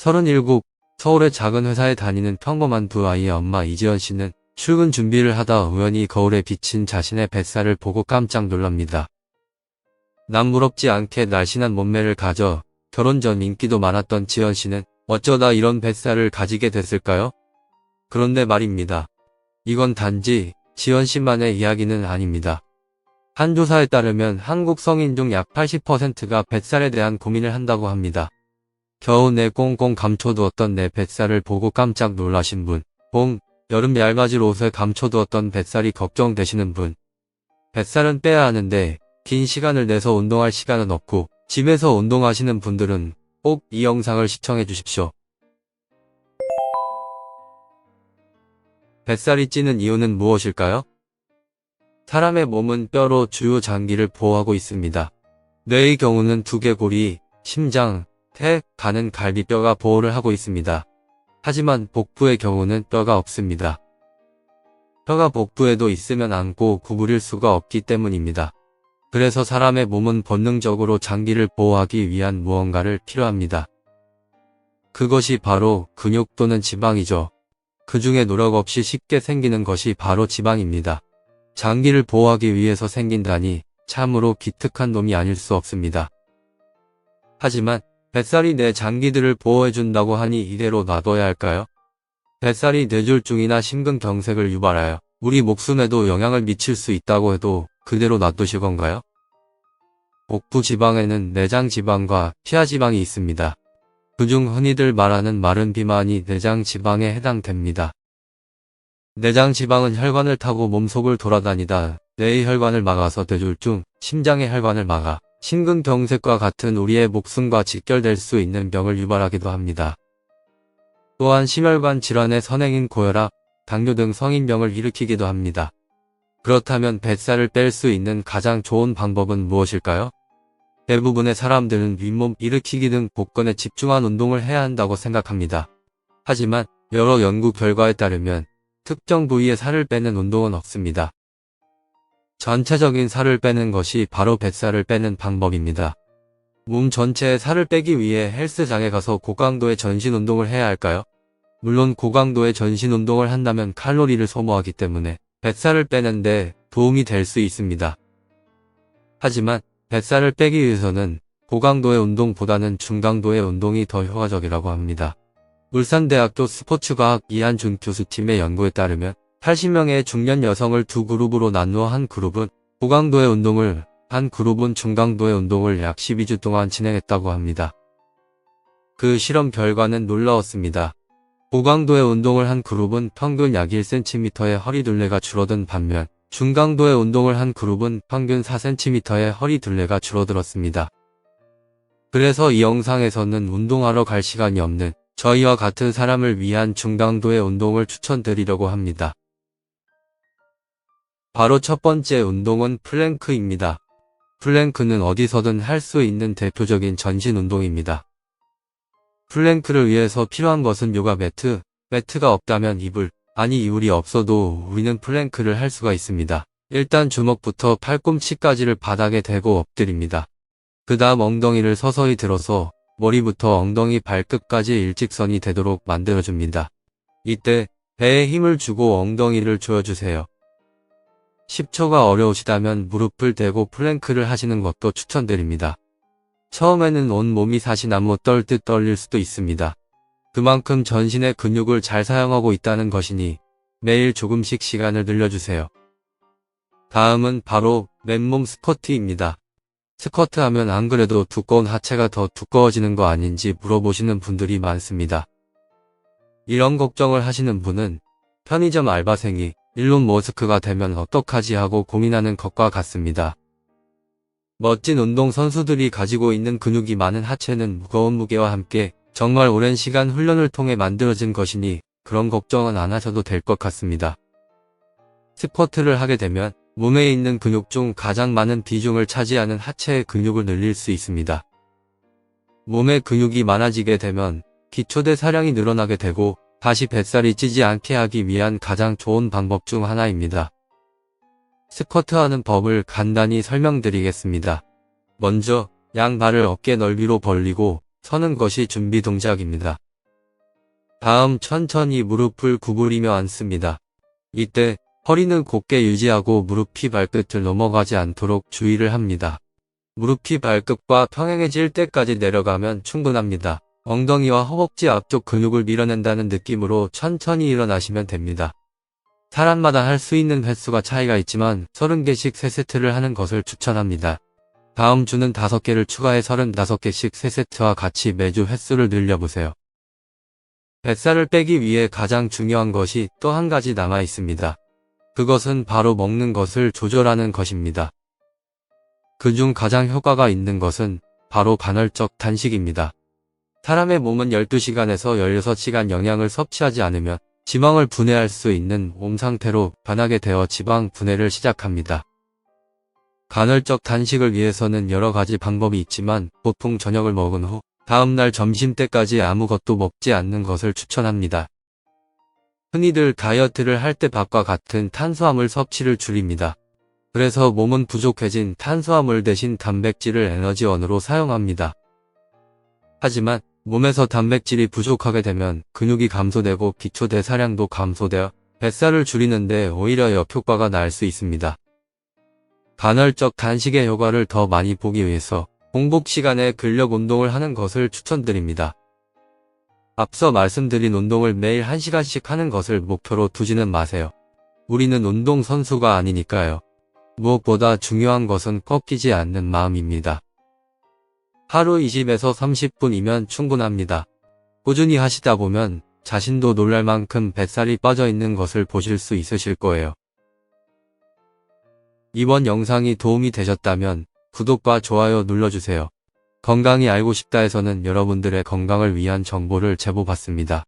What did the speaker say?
37, 서울의 작은 회사에 다니는 평범한 두 아이의 엄마 이지연 씨는 출근 준비를 하다 우연히 거울에 비친 자신의 뱃살을 보고 깜짝 놀랍니다. 남부럽지 않게 날씬한 몸매를 가져 결혼 전 인기도 많았던 지연 씨는 어쩌다 이런 뱃살을 가지게 됐을까요? 그런데 말입니다. 이건 단지 지연 씨만의 이야기는 아닙니다. 한 조사에 따르면 한국 성인 중 약 80%가 뱃살에 대한 고민을 한다고 합니다. 겨우 내 꽁꽁 감춰두었던 내 뱃살을 보고 깜짝 놀라신 분, 봄, 여름 얇아질 옷에 감춰두었던 뱃살이 걱정되시는 분, 뱃살은 빼야 하는데 긴 시간을 내서 운동할 시간은 없고 집에서 운동하시는 분들은 꼭 이 영상을 시청해 주십시오. 뱃살이 찌는 이유는 무엇일까요? 사람의 몸은 뼈로 주요 장기를 보호하고 있습니다. 뇌의 경우는 두개골이, 심장, 폐, 간은 갈비뼈가 보호를 하고 있습니다. 하지만 복부의 경우는 뼈가 없습니다. 뼈가 복부에도 있으면 안고 구부릴 수가 없기 때문입니다. 그래서 사람의 몸은 본능적으로 장기를 보호하기 위한 무언가를 필요합니다. 그것이 바로 근육 또는 지방이죠. 그 중에 노력 없이 쉽게 생기는 것이 바로 지방입니다. 장기를 보호하기 위해서 생긴다니 참으로 기특한 놈이 아닐 수 없습니다. 하지만 뱃살이 내 장기들을 보호해준다고 하니 이대로 놔둬야 할까요? 뱃살이 뇌졸중이나 심근경색을 유발하여 우리 목숨에도 영향을 미칠 수 있다고 해도 그대로 놔두실 건가요? 복부 지방에는 내장 지방과 피하 지방이 있습니다. 그중 흔히들 말하는 마른 비만이 내장 지방에 해당됩니다. 내장 지방은 혈관을 타고 몸속을 돌아다니다 뇌의 혈관을 막아서 뇌졸중, 심장의 혈관을 막아 심근경색과 같은 우리의 목숨과 직결될 수 있는 병을 유발하기도 합니다. 또한 심혈관 질환의 선행인 고혈압, 당뇨 등 성인병을 일으키기도 합니다. 그렇다면 뱃살을 뺄 수 있는 가장 좋은 방법은 무엇일까요? 대부분의 사람들은 윗몸 일으키기 등 복근에 집중한 운동을 해야 한다고 생각합니다. 하지만 여러 연구 결과에 따르면 특정 부위의 살을 빼는 운동은 없습니다. 전체적인 살을 빼는 것이 바로 뱃살을 빼는 방법입니다. 몸 전체의 살을 빼기 위해 헬스장에 가서 고강도의 전신 운동을 해야 할까요? 물론 고강도의 전신 운동을 한다면 칼로리를 소모하기 때문에 뱃살을 빼는데 도움이 될 수 있습니다. 하지만 뱃살을 빼기 위해서는 고강도의 운동보다는 중강도의 운동이 더 효과적이라고 합니다. 울산대학교 스포츠과학 이한준 교수팀의 연구에 따르면 80명의 중년 여성을 두 그룹으로 나누어 한 그룹은 고강도의 운동을, 한 그룹은 중강도의 운동을 약 12주 동안 진행했다고 합니다. 그 실험 결과는 놀라웠습니다. 고강도의 운동을 한 그룹은 평균 약 1cm의 허리둘레가 줄어든 반면 중강도의 운동을 한 그룹은 평균 4cm의 허리둘레가 줄어들었습니다. 그래서 이 영상에서는 운동하러 갈 시간이 없는 저희와 같은 사람을 위한 중강도의 운동을 추천드리려고 합니다. 바로 첫 번째 운동은 플랭크입니다. 플랭크는 어디서든 할 수 있는 대표적인 전신 운동입니다. 플랭크를 위해서 필요한 것은 요가 매트, 매트가 없다면 이불, 아니 이불이 없어도 우리는 플랭크를 할 수가 있습니다. 일단 주먹부터 팔꿈치까지를 바닥에 대고 엎드립니다. 그 다음 엉덩이를 서서히 들어서 머리부터 엉덩이 발끝까지 일직선이 되도록 만들어줍니다. 이때 배에 힘을 주고 엉덩이를 조여주세요. 10초가 어려우시다면 무릎을 대고 플랭크를 하시는 것도 추천드립니다. 처음에는 온 몸이 사시나무 떨듯 떨릴 수도 있습니다. 그만큼 전신의 근육을 잘 사용하고 있다는 것이니 매일 조금씩 시간을 늘려주세요. 다음은 바로 맨몸 스쿼트입니다. 스쿼트 하면 안 그래도 두꺼운 하체가 더 두꺼워지는 거 아닌지 물어보시는 분들이 많습니다. 이런 걱정을 하시는 분은 편의점 알바생이 일론 머스크가 되면 어떡하지 하고 고민하는 것과 같습니다. 멋진 운동선수들이 가지고 있는 근육이 많은 하체는 무거운 무게와 함께 정말 오랜 시간 훈련을 통해 만들어진 것이니 그런 걱정은 안 하셔도 될 것 같습니다. 스쿼트를 하게 되면 몸에 있는 근육 중 가장 많은 비중을 차지하는 하체의 근육을 늘릴 수 있습니다. 몸에 근육이 많아지게 되면 기초대사량이 늘어나게 되고 다시 뱃살이 찌지 않게 하기 위한 가장 좋은 방법 중 하나입니다. 스쿼트하는 법을 간단히 설명드리겠습니다. 먼저 양발을 어깨 넓이로 벌리고 서는 것이 준비 동작입니다. 다음 천천히 무릎을 구부리며 앉습니다. 이때 허리는 곧게 유지하고 무릎이 발끝을 넘어가지 않도록 주의를 합니다. 무릎이 발끝과 평행해질 때까지 내려가면 충분합니다. 엉덩이와 허벅지 앞쪽 근육을 밀어낸다는 느낌으로 천천히 일어나시면 됩니다. 사람마다 할 수 있는 횟수가 차이가 있지만 30개씩 3세트를 하는 것을 추천합니다. 다음 주는 5개를 추가해 35개씩 3세트와 같이 매주 횟수를 늘려보세요. 뱃살을 빼기 위해 가장 중요한 것이 또 한 가지 남아 있습니다. 그것은 바로 먹는 것을 조절하는 것입니다. 그중 가장 효과가 있는 것은 바로 간헐적 단식입니다. 사람의 몸은 12시간에서 16시간 영양을 섭취하지 않으면 지방을 분해할 수 있는 몸 상태로 변하게 되어 지방 분해를 시작합니다. 간헐적 단식을 위해서는 여러 가지 방법이 있지만 보통 저녁을 먹은 후 다음날 점심때까지 아무것도 먹지 않는 것을 추천합니다. 흔히들 다이어트를 할 때 밥과 같은 탄수화물 섭취를 줄입니다. 그래서 몸은 부족해진 탄수화물 대신 단백질을 에너지원으로 사용합니다. 하지만 몸에서 단백질이 부족하게 되면 근육이 감소되고 기초대사량도 감소되어 뱃살을 줄이는데 오히려 역효과가 날 수 있습니다. 간헐적 단식의 효과를 더 많이 보기 위해서 공복 시간에 근력 운동을 하는 것을 추천드립니다. 앞서 말씀드린 운동을 매일 1시간씩 하는 것을 목표로 두지는 마세요. 우리는 운동선수가 아니니까요. 무엇보다 중요한 것은 꺾이지 않는 마음입니다. 하루 20에서 30분이면 충분합니다. 꾸준히 하시다 보면 자신도 놀랄 만큼 뱃살이 빠져 있는 것을 보실 수 있으실 거예요. 이번 영상이 도움이 되셨다면 구독과 좋아요 눌러주세요. 건강히 알고 싶다에서는 여러분들의 건강을 위한 정보를 제보받습니다.